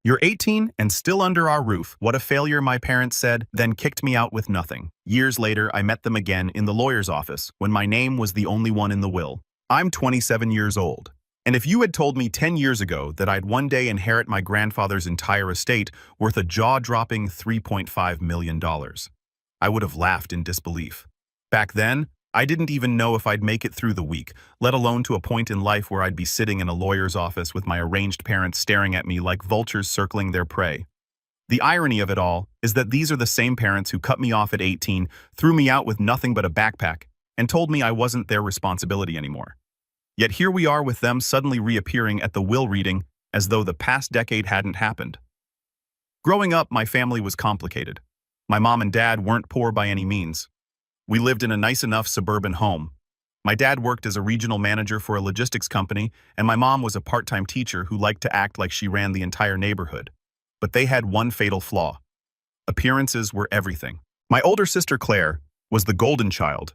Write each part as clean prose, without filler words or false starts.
You're 18 and still under our roof. What a failure, my parents said, then kicked me out with nothing. Years later, I met them again in the lawyer's office when my name was the only one in the will. I'm 27 years old. And if you had told me 10 years ago that I'd one day inherit my grandfather's entire estate worth a jaw-dropping $3.5 million, I would have laughed in disbelief. Back then, I didn't even know if I'd make it through the week, let alone to a point in life where I'd be sitting in a lawyer's office with my estranged parents staring at me like vultures circling their prey. The irony of it all is that these are the same parents who cut me off at 18, threw me out with nothing but a backpack, and told me I wasn't their responsibility anymore. Yet here we are with them suddenly reappearing at the will reading as though the past decade hadn't happened. Growing up, my family was complicated. My mom and dad weren't poor by any means. We lived in a nice enough suburban home. My dad worked as a regional manager for a logistics company, and my mom was a part-time teacher who liked to act like she ran the entire neighborhood. But they had one fatal flaw. Appearances were everything. My older sister Claire was the golden child,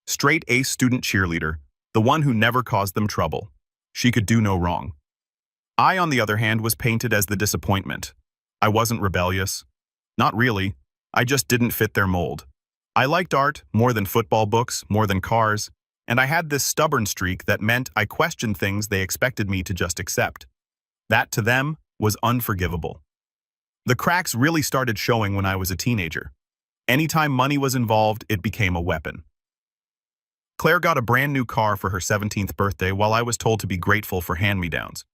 straight A student cheerleader, the one who never caused them trouble. She could do no wrong. I, on the other hand, was painted as the disappointment. I wasn't rebellious. Not really. I just didn't fit their mold. I liked art more than football books, more than cars, and I had this stubborn streak that meant I questioned things they expected me to just accept. That, to them, was unforgivable. The cracks really started showing when I was a teenager. Anytime money was involved, it became a weapon. Claire got a brand new car for her 17th birthday while I was told to be grateful for hand-me-downs.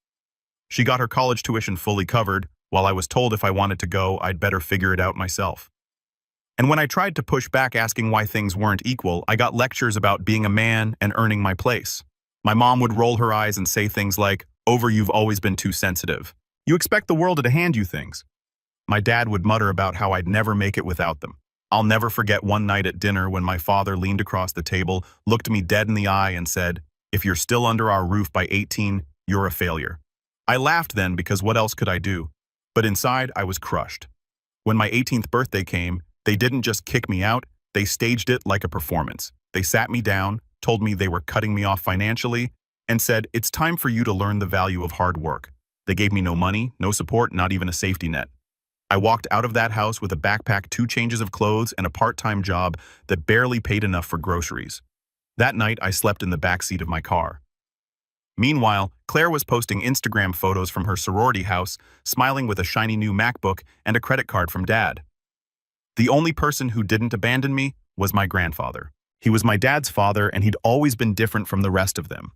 She got her college tuition fully covered while I was told if I wanted to go, I'd better figure it out myself. And when I tried to push back asking why things weren't equal, I got lectures about being a man and earning my place. My mom would roll her eyes and say things like, you've always been too sensitive. You expect the world to hand you things. My dad would mutter about how I'd never make it without them. I'll never forget one night at dinner when my father leaned across the table, looked me dead in the eye and said, "If you're still under our roof by 18, you're a failure." I laughed then because what else could I do? But inside, I was crushed. When my 18th birthday came, they didn't just kick me out, they staged it like a performance. They sat me down, told me they were cutting me off financially, and said, "It's time for you to learn the value of hard work." They gave me no money, no support, not even a safety net. I walked out of that house with a backpack, 2 changes of clothes, and a part-time job that barely paid enough for groceries. That night, I slept in the backseat of my car. Meanwhile, Claire was posting Instagram photos from her sorority house, smiling with a shiny new MacBook and a credit card from Dad. The only person who didn't abandon me was my grandfather. He was my dad's father, and he'd always been different from the rest of them.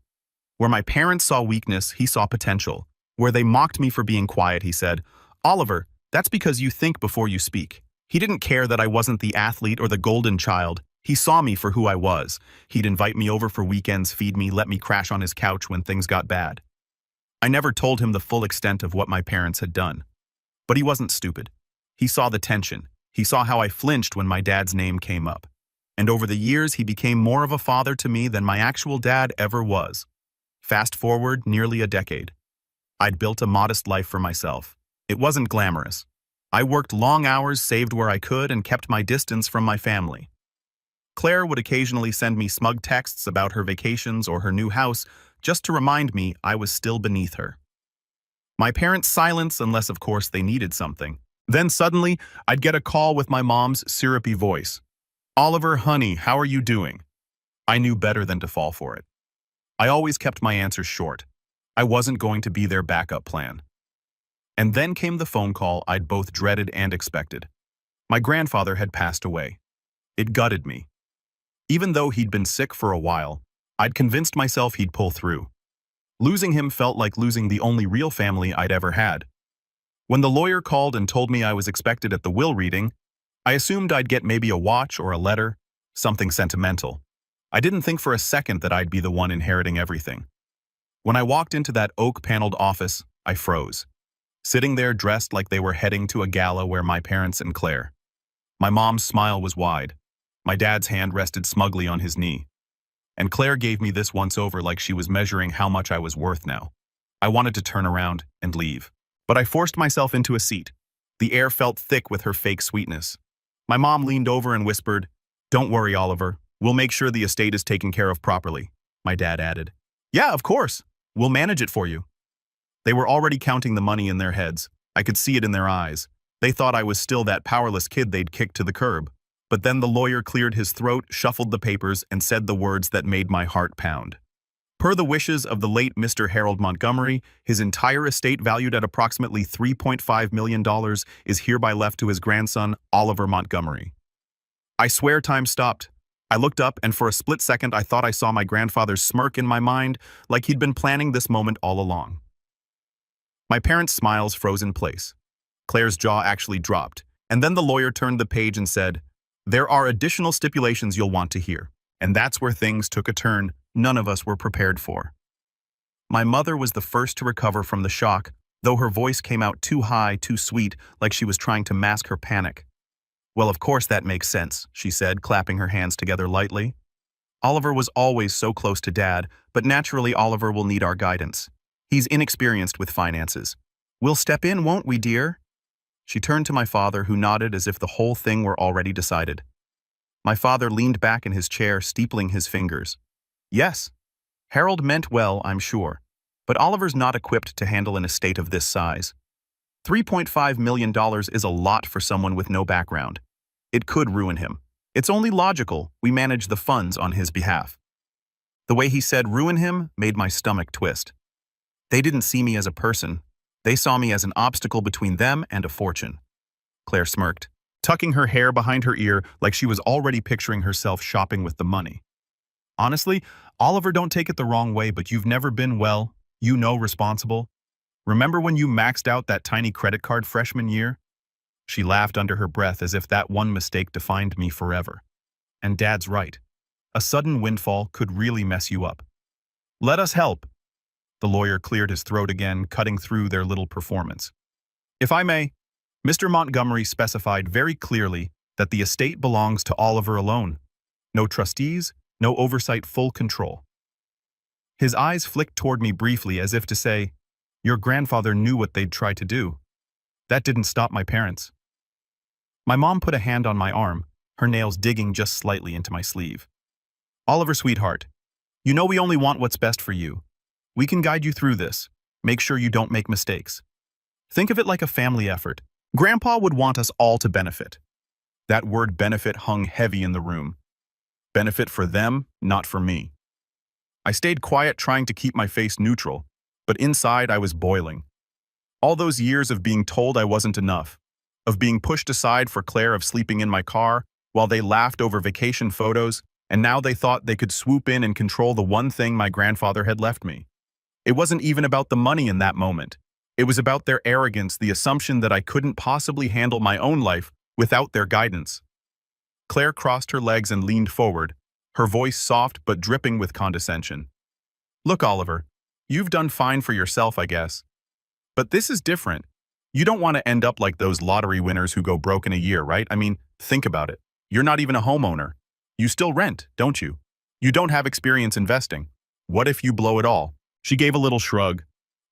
Where my parents saw weakness, he saw potential. Where they mocked me for being quiet, he said, "Oliver, that's because you think before you speak." He didn't care that I wasn't the athlete or the golden child. He saw me for who I was. He'd invite me over for weekends, feed me, let me crash on his couch when things got bad. I never told him the full extent of what my parents had done. But he wasn't stupid. He saw the tension. He saw how I flinched when my dad's name came up. And over the years, he became more of a father to me than my actual dad ever was. Fast forward nearly a decade. I'd built a modest life for myself. It wasn't glamorous. I worked long hours, saved where I could, and kept my distance from my family. Claire would occasionally send me smug texts about her vacations or her new house just to remind me I was still beneath her. My parents' silence, unless of course they needed something. Then suddenly, I'd get a call with my mom's syrupy voice. "Oliver, honey, how are you doing?" I knew better than to fall for it. I always kept my answers short. I wasn't going to be their backup plan. And then came the phone call I'd both dreaded and expected. My grandfather had passed away. It gutted me. Even though he'd been sick for a while, I'd convinced myself he'd pull through. Losing him felt like losing the only real family I'd ever had. When the lawyer called and told me I was expected at the will reading, I assumed I'd get maybe a watch or a letter, something sentimental. I didn't think for a second that I'd be the one inheriting everything. When I walked into that oak-paneled office, I froze. Sitting there dressed like they were heading to a gala were my parents and Claire. My mom's smile was wide. My dad's hand rested smugly on his knee. And Claire gave me this once-over like she was measuring how much I was worth now. I wanted to turn around and leave. But I forced myself into a seat. The air felt thick with her fake sweetness. My mom leaned over and whispered, "Don't worry, Oliver. We'll make sure the estate is taken care of properly," my dad added. "Yeah, of course. We'll manage it for you." They were already counting the money in their heads. I could see it in their eyes. They thought I was still that powerless kid they'd kicked to the curb. But then the lawyer cleared his throat, shuffled the papers, and said the words that made my heart pound. Per the wishes of the late Mr. Harold Montgomery, his entire estate, valued at approximately $3.5 million, is hereby left to his grandson, Oliver Montgomery. I swear time stopped. I looked up, and for a split second I thought I saw my grandfather's smirk in my mind, like he'd been planning this moment all along. My parents' smiles froze in place. Claire's jaw actually dropped, and then the lawyer turned the page and said, "There are additional stipulations you'll want to hear." And that's where things took a turn none of us were prepared for. My mother was the first to recover from the shock, though her voice came out too high, too sweet, like she was trying to mask her panic. "Well, of course that makes sense," she said, clapping her hands together lightly. "Oliver was always so close to Dad, but naturally Oliver will need our guidance. He's inexperienced with finances. We'll step in, won't we, dear?" She turned to my father, who nodded as if the whole thing were already decided. My father leaned back in his chair, steepling his fingers. Yes, Harold meant well, I'm sure, but Oliver's not equipped to handle an estate of this size. $3.5 million is a lot for someone with no background. It could ruin him. It's only logical we manage the funds on his behalf. The way he said ruin him made my stomach twist. They didn't see me as a person. They saw me as an obstacle between them and a fortune. Claire smirked, tucking her hair behind her ear like she was already picturing herself shopping with the money. Honestly, Oliver, don't take it the wrong way, but you've never been, well, responsible. Remember when you maxed out that tiny credit card freshman year? She laughed under her breath as if that one mistake defined me forever. And Dad's right. A sudden windfall could really mess you up. Let us help. The lawyer cleared his throat again, cutting through their little performance. If I may, Mr. Montgomery specified very clearly that the estate belongs to Oliver alone. No trustees, no oversight, full control. His eyes flicked toward me briefly as if to say, "Your grandfather knew what they'd try to do." That didn't stop my parents. My mom put a hand on my arm, her nails digging just slightly into my sleeve. "Oliver, sweetheart, you know we only want what's best for you. We can guide you through this. Make sure you don't make mistakes. Think of it like a family effort. Grandpa would want us all to benefit." That word benefit hung heavy in the room. Benefit for them, not for me. I stayed quiet, trying to keep my face neutral, but inside I was boiling. All those years of being told I wasn't enough, of being pushed aside for Claire, of sleeping in my car while they laughed over vacation photos, and now they thought they could swoop in and control the one thing my grandfather had left me. It wasn't even about the money in that moment. It was about their arrogance, the assumption that I couldn't possibly handle my own life without their guidance. Claire crossed her legs and leaned forward, her voice soft but dripping with condescension. "Look, Oliver, you've done fine for yourself, I guess. But this is different. You don't want to end up like those lottery winners who go broke in a year, right? I mean, think about it. You're not even a homeowner. You still rent, don't you? You don't have experience investing. What if you blow it all?" She gave a little shrug.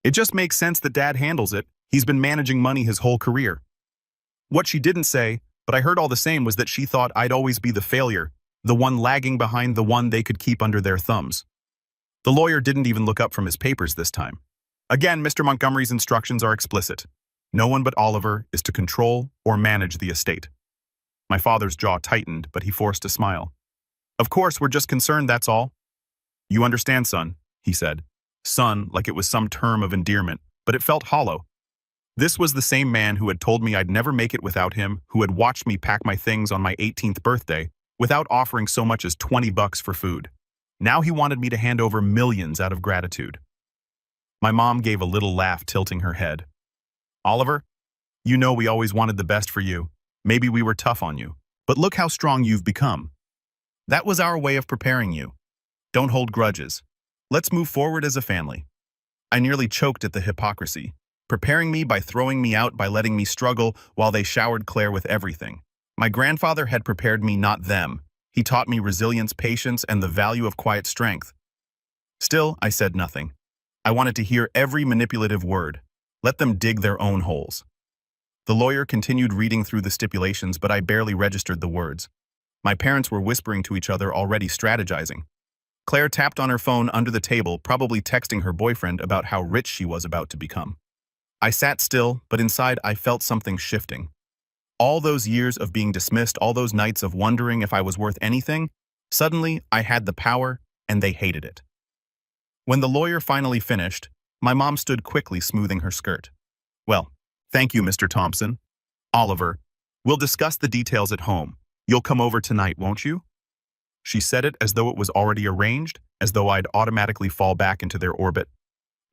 "It just makes sense that Dad handles it. He's been managing money his whole career." What she didn't say, but I heard all the same, was that she thought I'd always be the failure, the one lagging behind the one they could keep under their thumbs. The lawyer didn't even look up from his papers this time. Again, Mr. Montgomery's instructions are explicit. No one but Oliver is to control or manage the estate. My father's jaw tightened, but he forced a smile. "Of course, we're just concerned, that's all." "You understand, son," he said. Son, like it was some term of endearment, but it felt hollow. This was the same man who had told me I'd never make it without him, who had watched me pack my things on my 18th birthday without offering so much as $20 for food. Now he wanted me to hand over millions out of gratitude. My mom gave a little laugh, tilting her head. "Oliver, you know we always wanted the best for you. Maybe we were tough on you, but look how strong you've become. That was our way of preparing you. Don't hold grudges. Let's move forward as a family." I nearly choked at the hypocrisy. Preparing me by throwing me out, by letting me struggle while they showered Claire with everything. My grandfather had prepared me, not them. He taught me resilience, patience, and the value of quiet strength. Still, I said nothing. I wanted to hear every manipulative word. Let them dig their own holes. The lawyer continued reading through the stipulations, but I barely registered the words. My parents were whispering to each other, already strategizing. Claire tapped on her phone under the table, probably texting her boyfriend about how rich she was about to become. I sat still, but inside I felt something shifting. All those years of being dismissed, all those nights of wondering if I was worth anything, suddenly I had the power, and they hated it. When the lawyer finally finished, my mom stood quickly smoothing her skirt. "Well, thank you, Mr. Thompson. Oliver, we'll discuss the details at home. You'll come over tonight, won't you?" She said it as though it was already arranged, as though I'd automatically fall back into their orbit.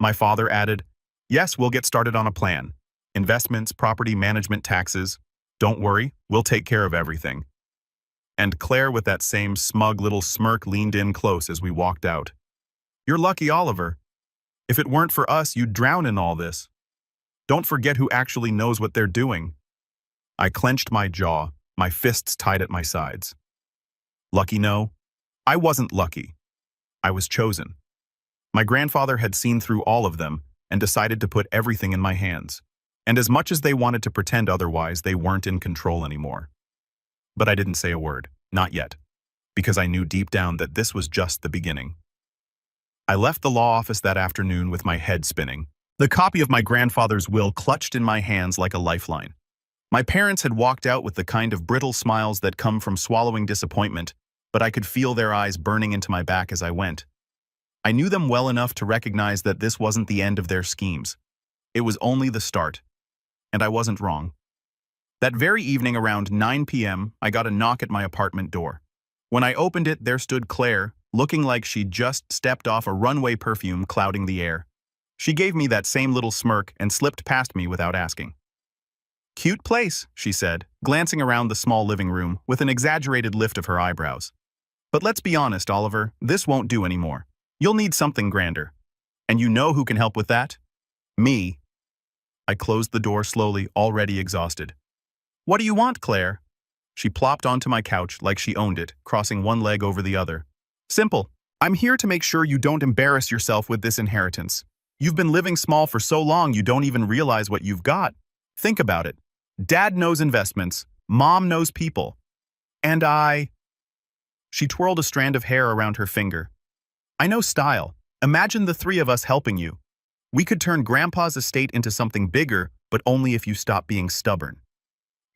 My father added, "Yes, we'll get started on a plan. Investments, property management, taxes. Don't worry, we'll take care of everything." And Claire, with that same smug little smirk, leaned in close as we walked out. "You're lucky, Oliver. If it weren't for us, you'd drown in all this. Don't forget who actually knows what they're doing." I clenched my jaw, my fists tied at my sides. Lucky, no. I wasn't lucky. I was chosen. My grandfather had seen through all of them and decided to put everything in my hands. And as much as they wanted to pretend otherwise, they weren't in control anymore. But I didn't say a word, not yet, because I knew deep down that this was just the beginning. I left the law office that afternoon with my head spinning, the copy of my grandfather's will clutched in my hands like a lifeline. My parents had walked out with the kind of brittle smiles that come from swallowing disappointment, but I could feel their eyes burning into my back as I went. I knew them well enough to recognize that this wasn't the end of their schemes. It was only the start. And I wasn't wrong. That very evening around 9 p.m., I got a knock at my apartment door. When I opened it, there stood Claire, looking like she'd just stepped off a runway perfume clouding the air. She gave me that same little smirk and slipped past me without asking. "Cute place," she said, glancing around the small living room with an exaggerated lift of her eyebrows. "But let's be honest, Oliver, this won't do anymore. You'll need something grander. And you know who can help with that? Me." I closed the door slowly, already exhausted. "What do you want, Claire?" She plopped onto my couch like she owned it, crossing one leg over the other. "Simple. I'm here to make sure you don't embarrass yourself with this inheritance. You've been living small for so long you don't even realize what you've got. Think about it. Dad knows investments. Mom knows people. And I..." She twirled a strand of hair around her finger. "I know style. Imagine the three of us helping you. We could turn Grandpa's estate into something bigger, but only if you stop being stubborn."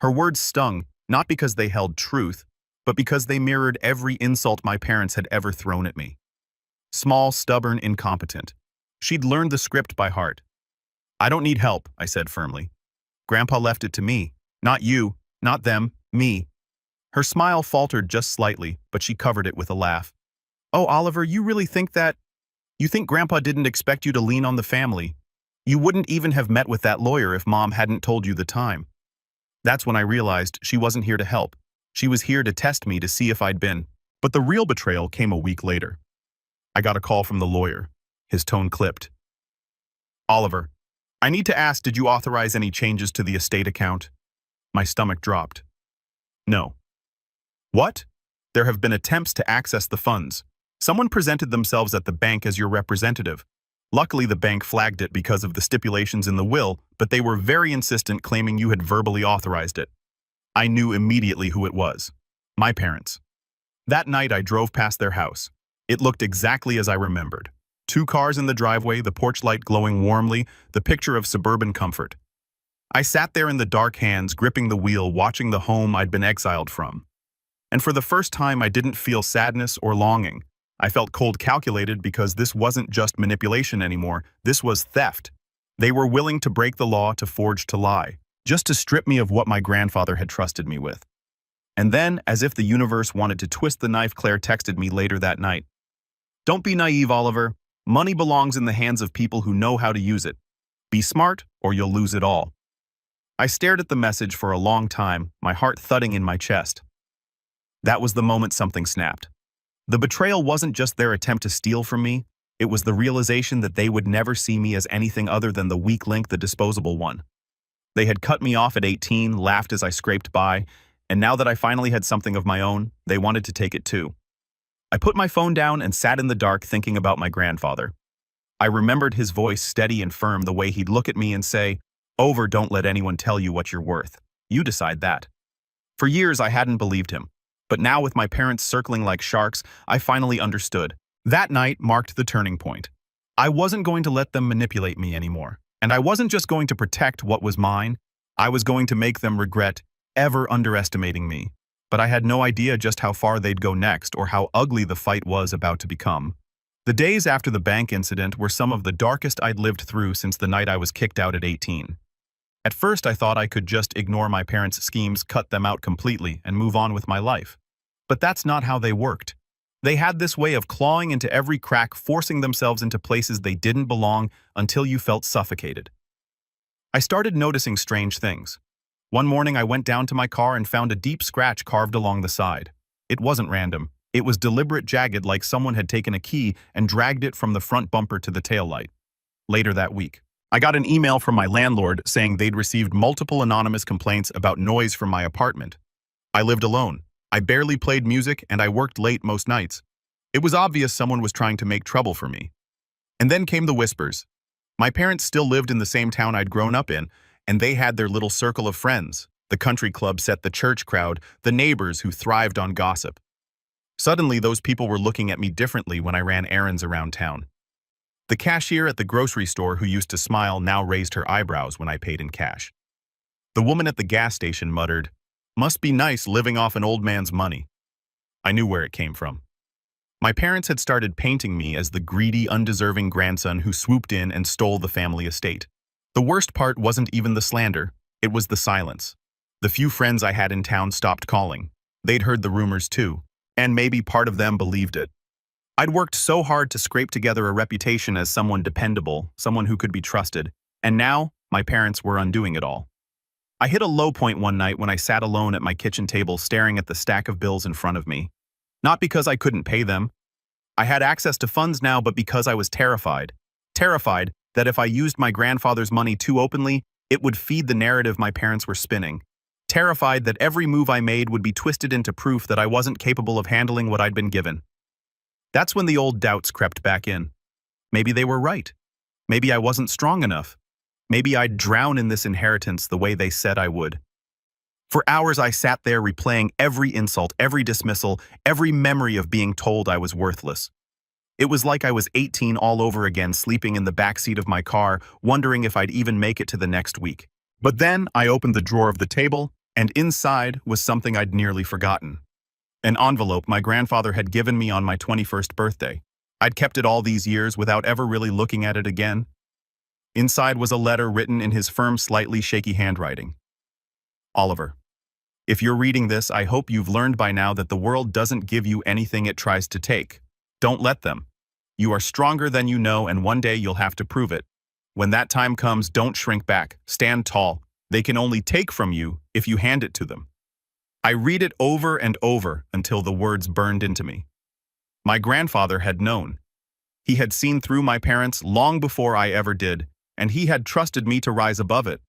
Her words stung, not because they held truth, but because they mirrored every insult my parents had ever thrown at me. Small, stubborn, incompetent. She'd learned the script by heart. "I don't need help," I said firmly. "Grandpa left it to me. Not you, not them, me." Her smile faltered just slightly, but she covered it with a laugh. "Oh, Oliver, you really think that? You think Grandpa didn't expect you to lean on the family? You wouldn't even have met with that lawyer if Mom hadn't told you the time." That's when I realized she wasn't here to help. She was here to test me to see if I'd been. But the real betrayal came a week later. I got a call from the lawyer. His tone clipped. "Oliver, I need to ask, did you authorize any changes to the estate account?" My stomach dropped. "No." "What?" "There have been attempts to access the funds. Someone presented themselves at the bank as your representative. Luckily, the bank flagged it because of the stipulations in the will, but they were very insistent, claiming you had verbally authorized it." I knew immediately who it was. My parents. That night, I drove past their house. It looked exactly as I remembered. 2 cars in the driveway, the porch light glowing warmly, the picture of suburban comfort. I sat there in the dark, hands gripping the wheel, watching the home I'd been exiled from. And for the first time, I didn't feel sadness or longing. I felt cold, calculated, because this wasn't just manipulation anymore. This was theft. They were willing to break the law, to forge, to lie, just to strip me of what my grandfather had trusted me with. And then, as if the universe wanted to twist the knife, Claire texted me later that night. "Don't be naive, Oliver. Money belongs in the hands of people who know how to use it. Be smart, or you'll lose it all." I stared at the message for a long time, my heart thudding in my chest. That was the moment something snapped. The betrayal wasn't just their attempt to steal from me, it was the realization that they would never see me as anything other than the weak link, the disposable one. They had cut me off at 18, laughed as I scraped by, and now that I finally had something of my own, they wanted to take it too. I put my phone down and sat in the dark thinking about my grandfather. I remembered his voice, steady and firm, the way he'd look at me and say, "Over, don't let anyone tell you what you're worth. You decide that." For years, I hadn't believed him. But now, with my parents circling like sharks, I finally understood. That night marked the turning point. I wasn't going to let them manipulate me anymore, and And I wasn't just going to protect what was mine, I was going to make them regret ever underestimating me. But I had no idea just how far they'd go next or how ugly the fight was about to become. The days after the bank incident were some of the darkest I'd lived through since the night I was kicked out at 18. At first I thought I could just ignore my parents' schemes, cut them out completely, and move on with my life. But that's not how they worked. They had this way of clawing into every crack, forcing themselves into places they didn't belong until you felt suffocated. I started noticing strange things. One morning I went down to my car and found a deep scratch carved along the side. It wasn't random. It was deliberate, jagged, like someone had taken a key and dragged it from the front bumper to the taillight. Later that week, I got an email from my landlord saying they'd received multiple anonymous complaints about noise from my apartment. I lived alone. I barely played music and I worked late most nights. It was obvious someone was trying to make trouble for me. And then came the whispers. My parents still lived in the same town I'd grown up in, and they had their little circle of friends. The country club set, the church crowd, the neighbors who thrived on gossip. Suddenly, those people were looking at me differently when I ran errands around town. The cashier at the grocery store who used to smile now raised her eyebrows when I paid in cash. The woman at the gas station muttered, "Must be nice living off an old man's money." I knew where it came from. My parents had started painting me as the greedy, undeserving grandson who swooped in and stole the family estate. The worst part wasn't even the slander, it was the silence. The few friends I had in town stopped calling. They'd heard the rumors too, and maybe part of them believed it. I'd worked so hard to scrape together a reputation as someone dependable, someone who could be trusted, and now my parents were undoing it all. I hit a low point one night when I sat alone at my kitchen table staring at the stack of bills in front of me. Not because I couldn't pay them. I had access to funds now, but because I was terrified. Terrified that if I used my grandfather's money too openly, it would feed the narrative my parents were spinning. Terrified that every move I made would be twisted into proof that I wasn't capable of handling what I'd been given. That's when the old doubts crept back in. Maybe they were right. Maybe I wasn't strong enough. Maybe I'd drown in this inheritance the way they said I would. For hours I sat there replaying every insult, every dismissal, every memory of being told I was worthless. It was like I was 18 all over again, sleeping in the backseat of my car, wondering if I'd even make it to the next week. But then I opened the drawer of the table, and inside was something I'd nearly forgotten. An envelope my grandfather had given me on my 21st birthday. I'd kept it all these years without ever really looking at it again. Inside was a letter written in his firm, slightly shaky handwriting. Oliver, if you're reading this, I hope you've learned by now that the world doesn't give you anything it tries to take. Don't let them. You are stronger than you know, and one day you'll have to prove it. When that time comes, don't shrink back. Stand tall. They can only take from you if you hand it to them. I read it over and over until the words burned into me. My grandfather had known. He had seen through my parents long before I ever did, and he had trusted me to rise above it.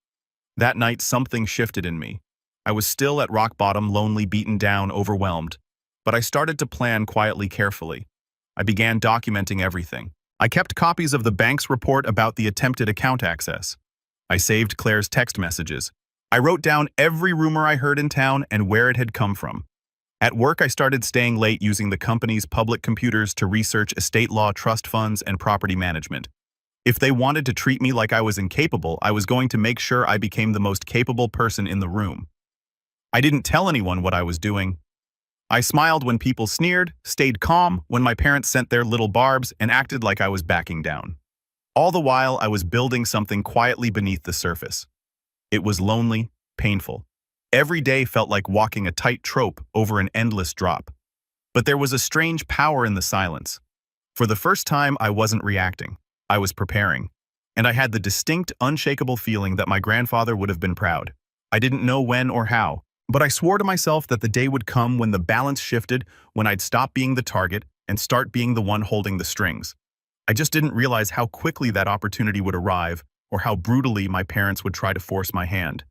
That night, something shifted in me. I was still at rock bottom, lonely, beaten down, overwhelmed. But I started to plan quietly, carefully. I began documenting everything. I kept copies of the bank's report about the attempted account access. I saved Claire's text messages. I wrote down every rumor I heard in town and where it had come from. At work, I started staying late using the company's public computers to research estate law, trust funds, and property management. If they wanted to treat me like I was incapable, I was going to make sure I became the most capable person in the room. I didn't tell anyone what I was doing. I smiled when people sneered, stayed calm when my parents sent their little barbs, and acted like I was backing down. All the while, I was building something quietly beneath the surface. It was lonely, painful. Every day felt like walking a tight trope over an endless drop. But there was a strange power in the silence. For the first time, I wasn't reacting. I was preparing. And I had the distinct, unshakable feeling that my grandfather would have been proud. I didn't know when or how, but I swore to myself that the day would come when the balance shifted, when I'd stop being the target and start being the one holding the strings. I just didn't realize how quickly that opportunity would arrive, or how brutally my parents would try to force my hand.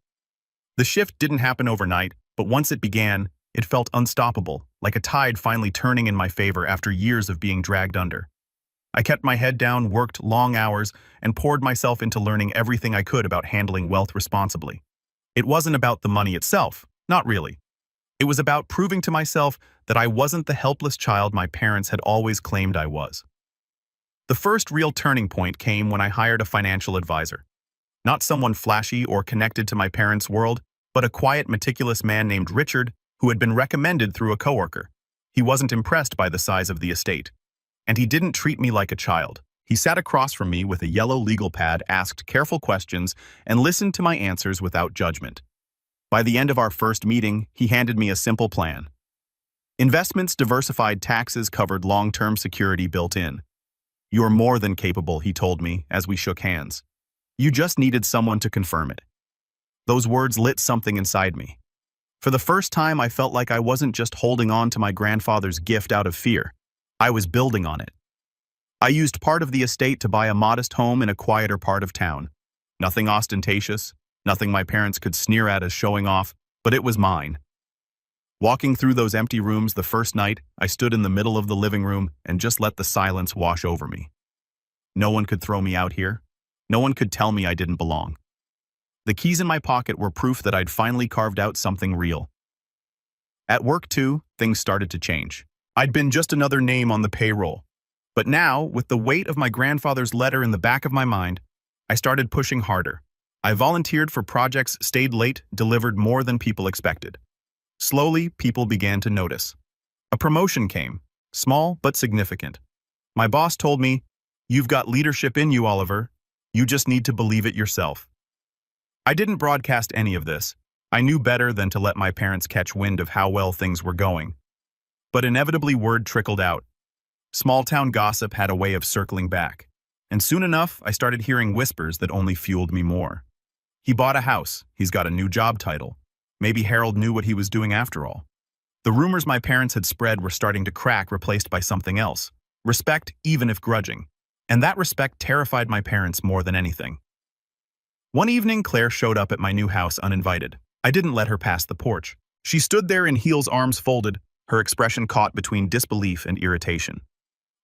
The shift didn't happen overnight, but once it began, it felt unstoppable, like a tide finally turning in my favor after years of being dragged under. I kept my head down, worked long hours, and poured myself into learning everything I could about handling wealth responsibly. It wasn't about the money itself, not really. It was about proving to myself that I wasn't the helpless child my parents had always claimed I was. The first real turning point came when I hired a financial advisor. Not someone flashy or connected to my parents' world, but a quiet, meticulous man named Richard who had been recommended through a coworker. He wasn't impressed by the size of the estate. And he didn't treat me like a child. He sat across from me with a yellow legal pad, asked careful questions, and listened to my answers without judgment. By the end of our first meeting, he handed me a simple plan. Investments, diversified taxes, covered long-term security built in. "You're more than capable," he told me as we shook hands. "You just needed someone to confirm it." Those words lit something inside me. For the first time, I felt like I wasn't just holding on to my grandfather's gift out of fear. I was building on it. I used part of the estate to buy a modest home in a quieter part of town. Nothing ostentatious, nothing my parents could sneer at as showing off, but it was mine. Walking through those empty rooms the first night, I stood in the middle of the living room and just let the silence wash over me. No one could throw me out here. No one could tell me I didn't belong. The keys in my pocket were proof that I'd finally carved out something real. At work, too, things started to change. I'd been just another name on the payroll. But now, with the weight of my grandfather's letter in the back of my mind, I started pushing harder. I volunteered for projects, stayed late, delivered more than people expected. Slowly, people began to notice. A promotion came, small but significant. My boss told me, "You've got leadership in you, Oliver. You just need to believe it yourself." I didn't broadcast any of this. I knew better than to let my parents catch wind of how well things were going. But inevitably, word trickled out. Small-town gossip had a way of circling back. And soon enough, I started hearing whispers that only fueled me more. "He bought a house. He's got a new job title. Maybe Harold knew what he was doing after all." The rumors my parents had spread were starting to crack, replaced by something else. Respect, even if grudging. And that respect terrified my parents more than anything. One evening, Claire showed up at my new house uninvited. I didn't let her pass the porch. She stood there in heels, arms folded, her expression caught between disbelief and irritation.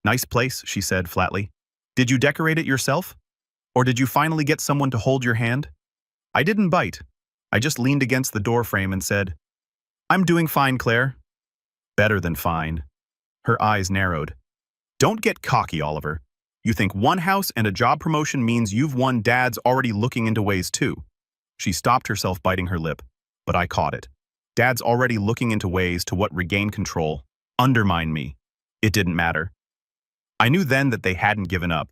"Nice place," she said flatly. "Did you decorate it yourself? Or did you finally get someone to hold your hand?" I didn't bite. I just leaned against the doorframe and said, "I'm doing fine, Claire." "Better than fine." Her eyes narrowed. "Don't get cocky, Oliver. You think one house and a job promotion means you've won? Dad's already looking into ways too." She stopped herself, biting her lip, but I caught it. Dad's already looking into ways to what? Regain control, undermine me. It didn't matter. I knew then that they hadn't given up.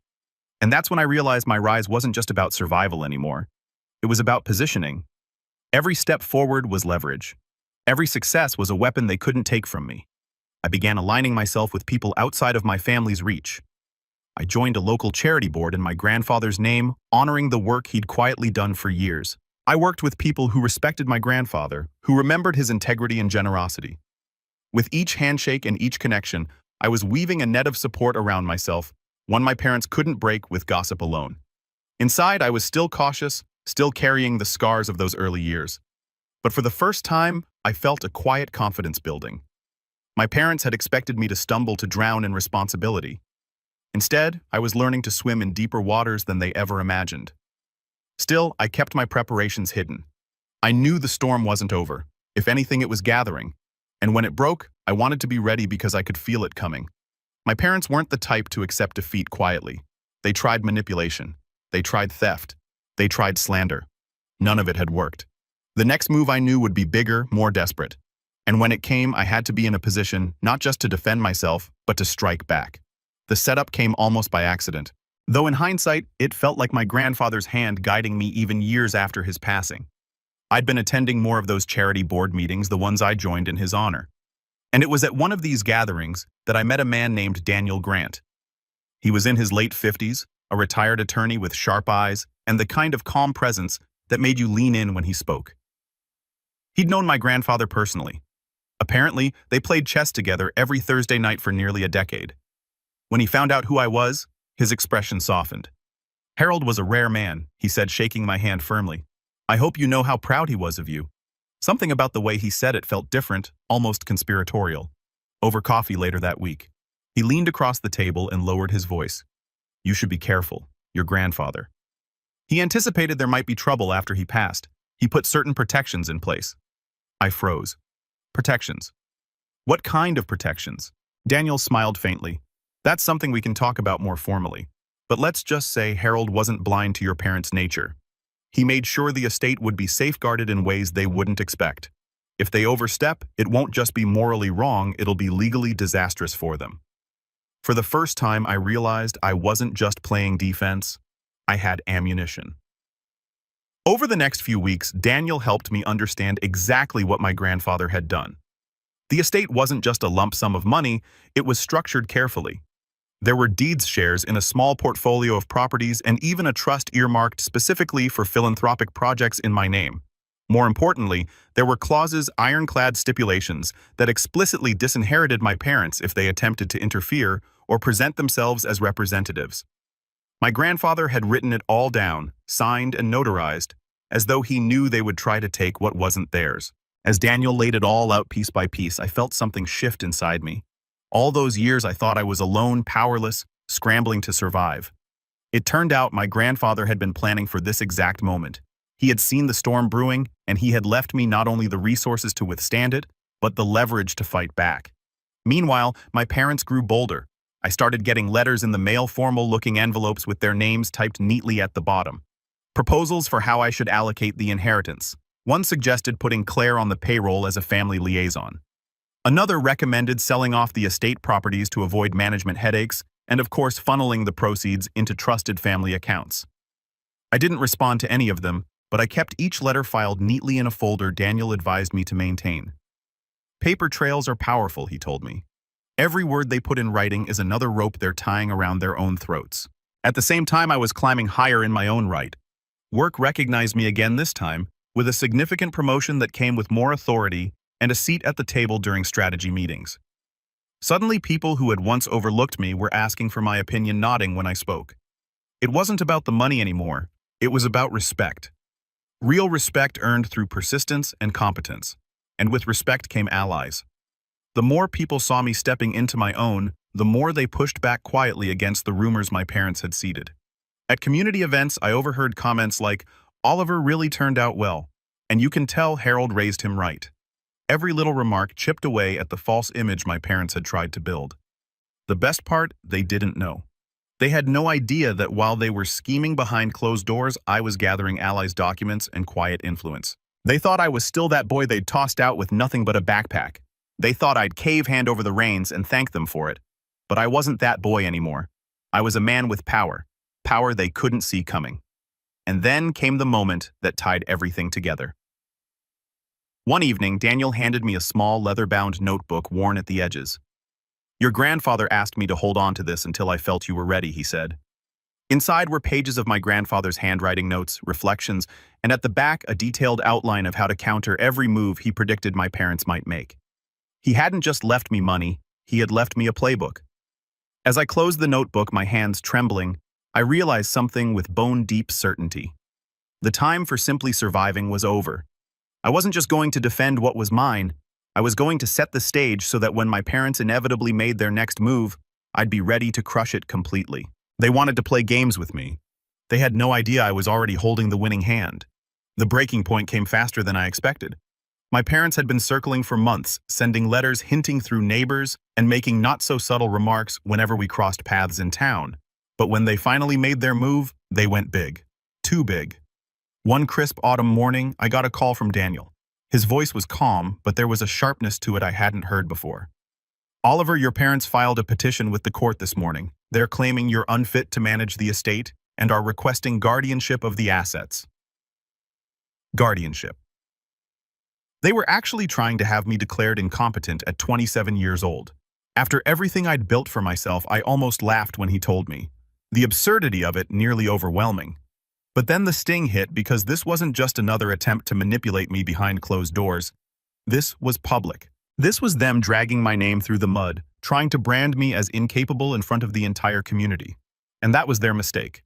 And that's when I realized my rise wasn't just about survival anymore. It was about positioning. Every step forward was leverage. Every success was a weapon they couldn't take from me. I began aligning myself with people outside of my family's reach. I joined a local charity board in my grandfather's name, honoring the work he'd quietly done for years. I worked with people who respected my grandfather, who remembered his integrity and generosity. With each handshake and each connection, I was weaving a net of support around myself, one my parents couldn't break with gossip alone. Inside, I was still cautious, still carrying the scars of those early years. But for the first time, I felt a quiet confidence building. My parents had expected me to stumble, to drown in responsibility. Instead, I was learning to swim in deeper waters than they ever imagined. Still, I kept my preparations hidden. I knew the storm wasn't over. If anything, it was gathering. And when it broke, I wanted to be ready because I could feel it coming. My parents weren't the type to accept defeat quietly. They tried manipulation. They tried theft. They tried slander. None of it had worked. The next move I knew would be bigger, more desperate. And when it came, I had to be in a position not just to defend myself, but to strike back. The setup came almost by accident. Though in hindsight, it felt like my grandfather's hand guiding me even years after his passing. I'd been attending more of those charity board meetings, the ones I joined in his honor. And it was at one of these gatherings that I met a man named Daniel Grant. He was in his late 50s, a retired attorney with sharp eyes and the kind of calm presence that made you lean in when he spoke. He'd known my grandfather personally. Apparently, they played chess together every Thursday night for nearly a decade. When he found out who I was, his expression softened. "Harold was a rare man," he said, shaking my hand firmly. "I hope you know how proud he was of you." Something about the way he said it felt different, almost conspiratorial. Over coffee later that week, he leaned across the table and lowered his voice. "You should be careful, your grandfather." He anticipated there might be trouble after he passed. He put certain protections in place. I froze. Protections. What kind of protections? Daniel smiled faintly. "That's something we can talk about more formally. But let's just say Harold wasn't blind to your parents' nature. He made sure the estate would be safeguarded in ways they wouldn't expect. If they overstep, it won't just be morally wrong, it'll be legally disastrous for them. For the first time, I realized I wasn't just playing defense, I had ammunition. Over the next few weeks, Daniel helped me understand exactly what my grandfather had done. The estate wasn't just a lump sum of money, it was structured carefully. There were deeds shares in a small portfolio of properties and even a trust earmarked specifically for philanthropic projects in my name. More importantly, there were clauses, ironclad stipulations, that explicitly disinherited my parents if they attempted to interfere or present themselves as representatives. My grandfather had written it all down, signed and notarized, as though he knew they would try to take what wasn't theirs. As Daniel laid it all out piece by piece, I felt something shift inside me. All those years I thought I was alone, powerless, scrambling to survive. It turned out my grandfather had been planning for this exact moment. He had seen the storm brewing, and he had left me not only the resources to withstand it, but the leverage to fight back. Meanwhile, my parents grew bolder. I started getting letters in the mail, formal-looking envelopes with their names typed neatly at the bottom. Proposals for how I should allocate the inheritance. One suggested putting Claire on the payroll as a family liaison. Another recommended selling off the estate properties to avoid management headaches, and of course funneling the proceeds into trusted family accounts. I didn't respond to any of them, but I kept each letter filed neatly in a folder Daniel advised me to maintain. Paper trails are powerful, he told me. Every word they put in writing is another rope they're tying around their own throats. At the same time, I was climbing higher in my own right. Work recognized me again this time, with a significant promotion that came with more authority and a seat at the table during strategy meetings. Suddenly, people who had once overlooked me were asking for my opinion, nodding when I spoke. It wasn't about the money anymore, it was about respect. Real respect earned through persistence and competence, and with respect came allies. The more people saw me stepping into my own, the more they pushed back quietly against the rumors my parents had seeded. At community events, I overheard comments like, "Oliver really turned out well, and you can tell Harold raised him right." Every little remark chipped away at the false image my parents had tried to build. The best part, they didn't know. They had no idea that while they were scheming behind closed doors, I was gathering allies' documents and quiet influence. They thought I was still that boy they'd tossed out with nothing but a backpack. They thought I'd cave hand over the reins and thank them for it. But I wasn't that boy anymore. I was a man with power, power they couldn't see coming. And then came the moment that tied everything together. One evening, Daniel handed me a small leather-bound notebook worn at the edges. "Your grandfather asked me to hold on to this until I felt you were ready," he said. Inside were pages of my grandfather's handwriting notes, reflections, and at the back a detailed outline of how to counter every move he predicted my parents might make. He hadn't just left me money, he had left me a playbook. As I closed the notebook, my hands trembling, I realized something with bone-deep certainty. The time for simply surviving was over. I wasn't just going to defend what was mine, I was going to set the stage so that when my parents inevitably made their next move, I'd be ready to crush it completely. They wanted to play games with me. They had no idea I was already holding the winning hand. The breaking point came faster than I expected. My parents had been circling for months, sending letters hinting through neighbors and making not-so-subtle remarks whenever we crossed paths in town. But when they finally made their move, they went big. Too big. One crisp autumn morning, I got a call from Daniel. His voice was calm, but there was a sharpness to it I hadn't heard before. "Oliver, your parents filed a petition with the court this morning. They're claiming you're unfit to manage the estate and are requesting guardianship of the assets." Guardianship. They were actually trying to have me declared incompetent at 27 years old. After everything I'd built for myself, I almost laughed when he told me. The absurdity of it nearly overwhelming. But then the sting hit because this wasn't just another attempt to manipulate me behind closed doors. This was public. This was them dragging my name through the mud, trying to brand me as incapable in front of the entire community. And that was their mistake.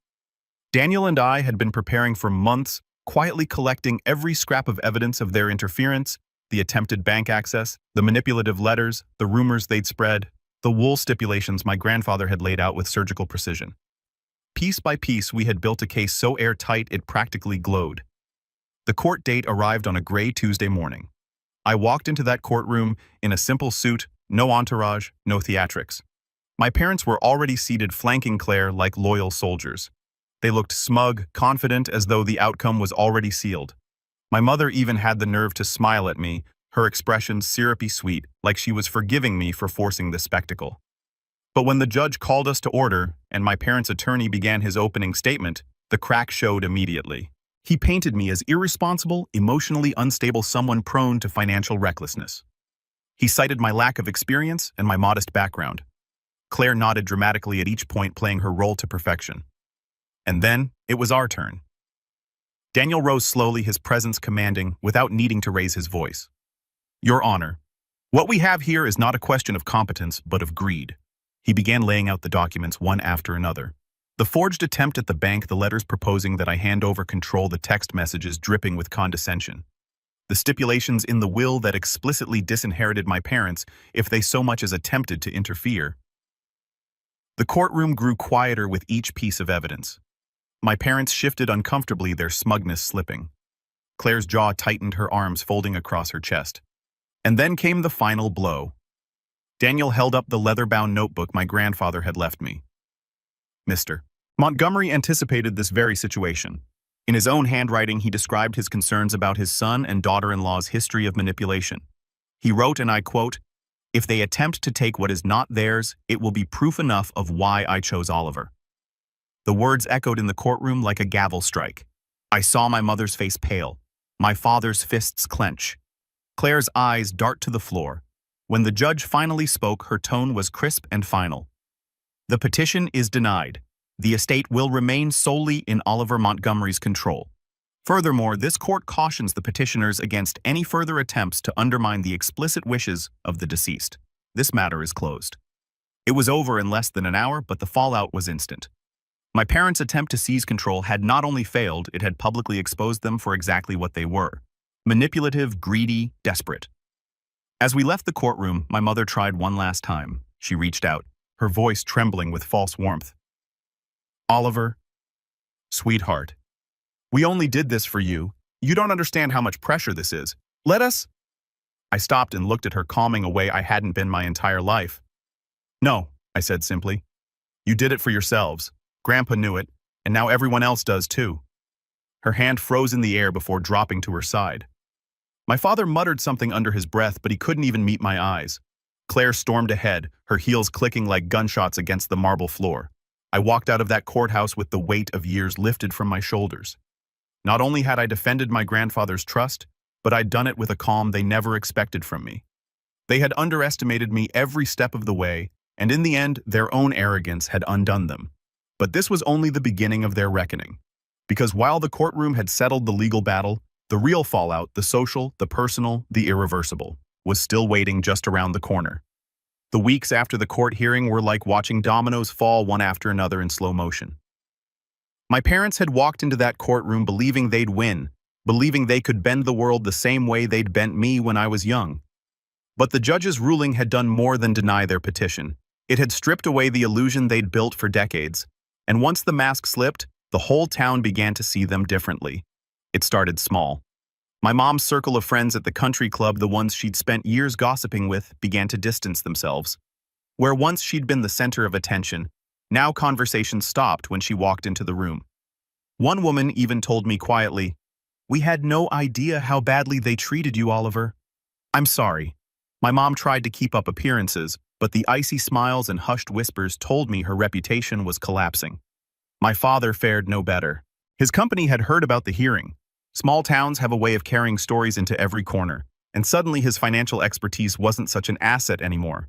Daniel and I had been preparing for months, quietly collecting every scrap of evidence of their interference, the attempted bank access, the manipulative letters, the rumors they'd spread, the wool stipulations my grandfather had laid out with surgical precision. Piece by piece, we had built a case so airtight it practically glowed. The court date arrived on a gray Tuesday morning. I walked into that courtroom in a simple suit, no entourage, no theatrics. My parents were already seated flanking Claire like loyal soldiers. They looked smug, confident, as though the outcome was already sealed. My mother even had the nerve to smile at me, her expression syrupy sweet, like she was forgiving me for forcing this spectacle. But when the judge called us to order, and my parents' attorney began his opening statement, the crack showed immediately. He painted me as irresponsible, emotionally unstable someone prone to financial recklessness. He cited my lack of experience and my modest background. Claire nodded dramatically at each point, playing her role to perfection. And then, it was our turn. Daniel rose slowly, his presence commanding, without needing to raise his voice. Your Honor, what we have here is not a question of competence, but of greed. He began laying out the documents one after another. The forged attempt at the bank, the letters proposing that I hand over control, the text messages dripping with condescension. The stipulations in the will that explicitly disinherited my parents if they so much as attempted to interfere. The courtroom grew quieter with each piece of evidence. My parents shifted uncomfortably, their smugness slipping. Claire's jaw tightened, her arms folding across her chest. And then came the final blow. Daniel held up the leather-bound notebook my grandfather had left me. Mr. Montgomery anticipated this very situation. In his own handwriting, he described his concerns about his son and daughter-in-law's history of manipulation. He wrote, and I quote, "If they attempt to take what is not theirs, it will be proof enough of why I chose Oliver." The words echoed in the courtroom like a gavel strike. I saw my mother's face pale, my father's fists clench, Claire's eyes dart to the floor. When the judge finally spoke, her tone was crisp and final. The petition is denied. The estate will remain solely in Oliver Montgomery's control. Furthermore, this court cautions the petitioners against any further attempts to undermine the explicit wishes of the deceased. This matter is closed. It was over in less than an hour, but the fallout was instant. My parents' attempt to seize control had not only failed, it had publicly exposed them for exactly what they were: manipulative, greedy, desperate. As we left the courtroom, my mother tried one last time. She reached out, her voice trembling with false warmth. Oliver, sweetheart, we only did this for you. You don't understand how much pressure this is. Let us. I stopped and looked at her, calming a way I hadn't been my entire life. No, I said simply. You did it for yourselves. Grandpa knew it, and now everyone else does too. Her hand froze in the air before dropping to her side. My father muttered something under his breath, but he couldn't even meet my eyes. Claire stormed ahead, her heels clicking like gunshots against the marble floor. I walked out of that courthouse with the weight of years lifted from my shoulders. Not only had I defended my grandfather's trust, but I'd done it with a calm they never expected from me. They had underestimated me every step of the way, and in the end, their own arrogance had undone them. But this was only the beginning of their reckoning. Because while the courtroom had settled the legal battle, the real fallout, the social, the personal, the irreversible, was still waiting just around the corner. The weeks after the court hearing were like watching dominoes fall one after another in slow motion. My parents had walked into that courtroom believing they'd win, believing they could bend the world the same way they'd bent me when I was young. But the judge's ruling had done more than deny their petition. It had stripped away the illusion they'd built for decades, and once the mask slipped, the whole town began to see them differently. It started small. My mom's circle of friends at the country club, the ones she'd spent years gossiping with, began to distance themselves. Where once she'd been the center of attention, now conversations stopped when she walked into the room. One woman even told me quietly, "We had no idea how badly they treated you, Oliver." I'm sorry. My mom tried to keep up appearances, but the icy smiles and hushed whispers told me her reputation was collapsing. My father fared no better. His company had heard about the hearing. Small towns have a way of carrying stories into every corner, and suddenly his financial expertise wasn't such an asset anymore.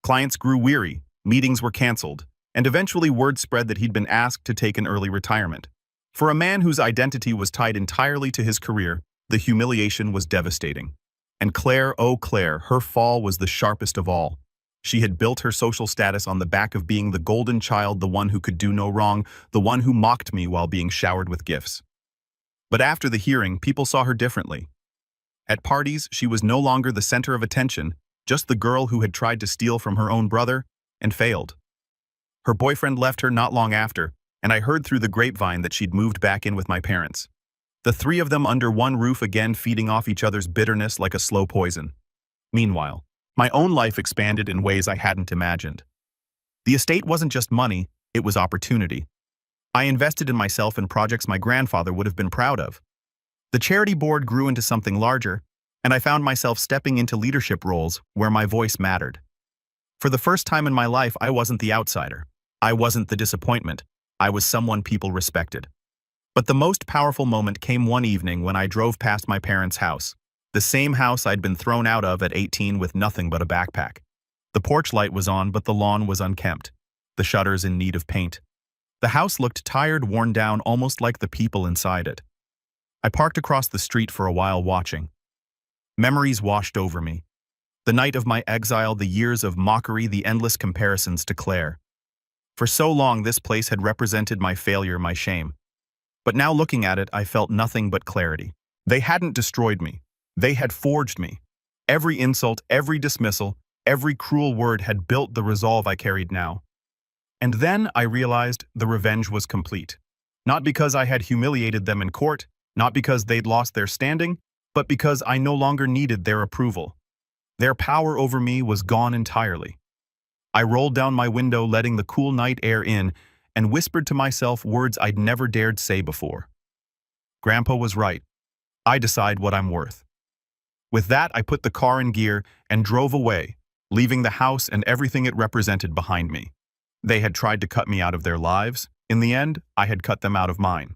Clients grew weary, meetings were canceled, and eventually word spread that he'd been asked to take an early retirement. For a man whose identity was tied entirely to his career, the humiliation was devastating. And Claire, oh Claire, her fall was the sharpest of all. She had built her social status on the back of being the golden child, the one who could do no wrong, the one who mocked me while being showered with gifts. But after the hearing, people saw her differently. At parties, she was no longer the center of attention, just the girl who had tried to steal from her own brother and failed. Her boyfriend left her not long after, and I heard through the grapevine that she'd moved back in with my parents. The three of them under one roof again, feeding off each other's bitterness like a slow poison. Meanwhile, my own life expanded in ways I hadn't imagined. The estate wasn't just money, it was opportunity. I invested in myself in projects my grandfather would have been proud of. The charity board grew into something larger, and I found myself stepping into leadership roles where my voice mattered. For the first time in my life, I wasn't the outsider. I wasn't the disappointment. I was someone people respected. But the most powerful moment came one evening when I drove past my parents' house, the same house I'd been thrown out of at 18 with nothing but a backpack. The porch light was on, but the lawn was unkempt, the shutters in need of paint. The house looked tired, worn down, almost like the people inside it. I parked across the street for a while watching. Memories washed over me. The night of my exile, the years of mockery, the endless comparisons to Claire. For so long, this place had represented my failure, my shame. But now looking at it, I felt nothing but clarity. They hadn't destroyed me. They had forged me. Every insult, every dismissal, every cruel word had built the resolve I carried now. And then I realized the revenge was complete. Not because I had humiliated them in court, not because they'd lost their standing, but because I no longer needed their approval. Their power over me was gone entirely. I rolled down my window, letting the cool night air in, and whispered to myself words I'd never dared say before. Grandpa was right. I decide what I'm worth. With that, I put the car in gear and drove away, leaving the house and everything it represented behind me. They had tried to cut me out of their lives. In the end, I had cut them out of mine.